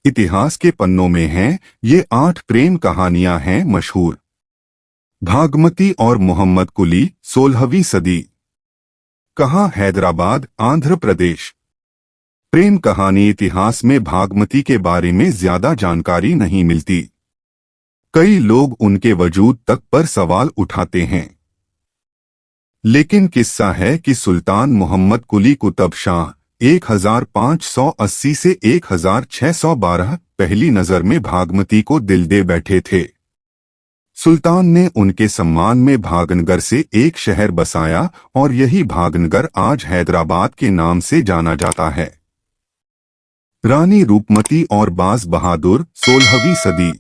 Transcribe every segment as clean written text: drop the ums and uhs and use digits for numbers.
इतिहास के पन्नों में हैं। ये 8 प्रेम कहानियां हैं मशहूर। भागमती और मोहम्मद कुली, 16वीं सदी। कहाँ? हैदराबाद, आंध्र प्रदेश। प्रेम कहानी। इतिहास में भागमती के बारे में ज्यादा जानकारी नहीं मिलती। कई लोग उनके वजूद तक पर सवाल उठाते हैं, लेकिन किस्सा है कि सुल्तान मोहम्मद कुली कुतुब शाह 1580 से 1612 पहली नजर में भागमती को दिल दे बैठे थे। सुल्तान ने उनके सम्मान में भागनगर से एक शहर बसाया और यही भागनगर आज हैदराबाद के नाम से जाना जाता है। रानी रूपमती और बाज बहादुर, 16वीं सदी।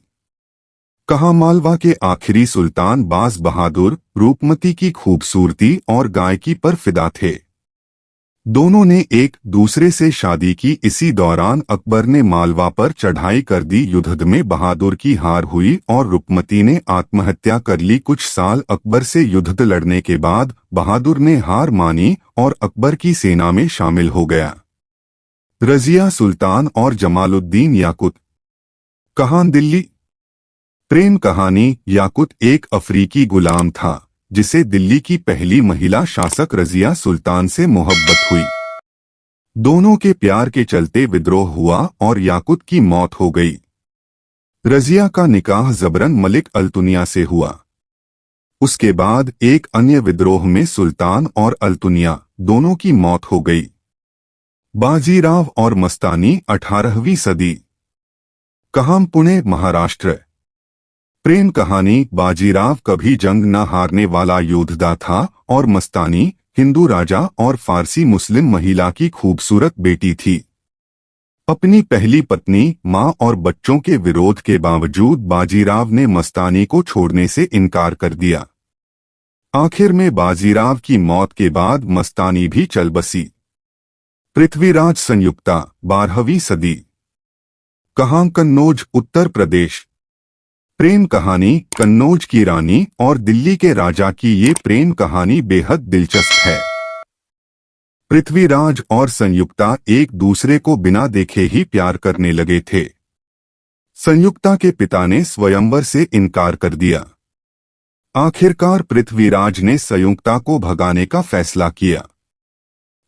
कहाँ? मालवा के आखिरी सुल्तान बाज बहादुर रूपमती की खूबसूरती और गायकी पर फिदा थे। दोनों ने एक दूसरे से शादी की। इसी दौरान अकबर ने मालवा पर चढ़ाई कर दी। युद्ध में बहादुर की हार हुई और रूपमती ने आत्महत्या कर ली। कुछ साल अकबर से युद्ध लड़ने के बाद बहादुर ने हार मानी और अकबर की सेना में शामिल हो गया। रजिया सुल्तान और जमालुद्दीन याकुत। कहाँ? दिल्ली। प्रेम कहानी। याकुत एक अफ्रीकी गुलाम था जिसे दिल्ली की पहली महिला शासक रजिया सुल्तान से मोहब्बत हुई। दोनों के प्यार के चलते विद्रोह हुआ और याकुत की मौत हो गई। रजिया का निकाह जबरन मलिक अल्तुनिया से हुआ। उसके बाद एक अन्य विद्रोह में सुल्तान और अल्तुनिया दोनों की मौत हो गई। बाजीराव और मस्तानी, 18वीं सदी। कहाँ? पुणे, महाराष्ट्र। प्रेम कहानी। बाजीराव कभी जंग न हारने वाला योद्धा था और मस्तानी हिंदू राजा और फारसी मुस्लिम महिला की खूबसूरत बेटी थी। अपनी पहली पत्नी, मां और बच्चों के विरोध के बावजूद बाजीराव ने मस्तानी को छोड़ने से इनकार कर दिया। आखिर में बाजीराव की मौत के बाद मस्तानी भी चल बसी। पृथ्वीराज संयुक्ता, 12वीं सदी। कहाँ? कन्नौज, उत्तर प्रदेश। प्रेम कहानी। कन्नौज की रानी और दिल्ली के राजा की ये प्रेम कहानी बेहद दिलचस्प है। पृथ्वीराज और संयुक्ता एक दूसरे को बिना देखे ही प्यार करने लगे थे। संयुक्ता के पिता ने स्वयंवर से इनकार कर दिया। आखिरकार पृथ्वीराज ने संयुक्ता को भगाने का फैसला किया।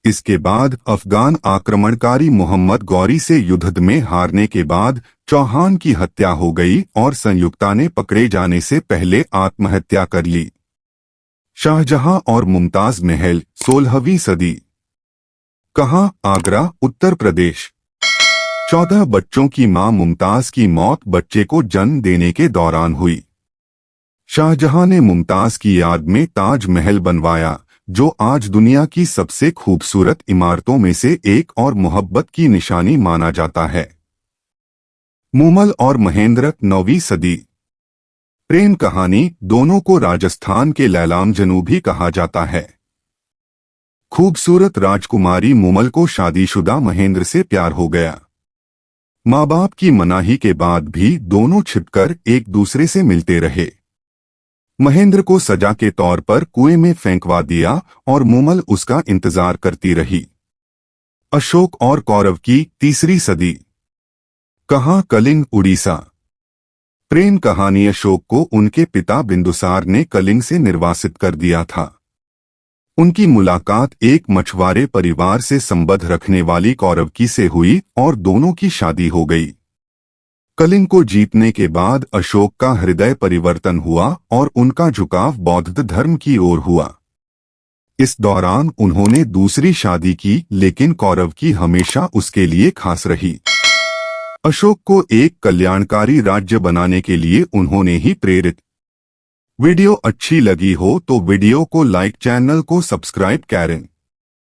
इसके बाद अफगान आक्रमणकारी मोहम्मद गौरी से युद्ध में हारने के बाद चौहान की हत्या हो गई और संयुक्ता ने पकड़े जाने से पहले आत्महत्या कर ली। शाहजहां और मुमताज महल, 16वीं सदी। कहाँ? आगरा, उत्तर प्रदेश। 14 बच्चों की मां मुमताज की मौत बच्चे को जन्म देने के दौरान हुई। शाहजहां ने मुमताज की याद में ताज महल बनवाया, जो आज दुनिया की सबसे खूबसूरत इमारतों में से एक और मोहब्बत की निशानी माना जाता है। मुमल और महेंद्र, 9वीं सदी। प्रेम कहानी। दोनों को राजस्थान के लैलाम जनू भी कहा जाता है। खूबसूरत राजकुमारी मुमल को शादीशुदा महेंद्र से प्यार हो गया। माँ बाप की मनाही के बाद भी दोनों छिपकर एक दूसरे से मिलते रहे। महेंद्र को सजा के तौर पर कुएं में फेंकवा दिया और मुमल उसका इंतजार करती रही। अशोक और कौरव की, 3री सदी। कहाँ? कलिंग, उड़ीसा। प्रेम कहानी। अशोक को उनके पिता बिंदुसार ने कलिंग से निर्वासित कर दिया था। उनकी मुलाकात एक मछुआरे परिवार से संबंध रखने वाली कौरवकी से हुई और दोनों की शादी हो गई। कलिंग को जीतने के बाद अशोक का हृदय परिवर्तन हुआ और उनका झुकाव बौद्ध धर्म की ओर हुआ। इस दौरान उन्होंने दूसरी शादी की, लेकिन कौरवकी हमेशा उसके लिए खास रही। अशोक को एक कल्याणकारी राज्य बनाने के लिए उन्होंने ही प्रेरित। वीडियो अच्छी लगी हो तो वीडियो को लाइक, चैनल को सब्सक्राइब करें।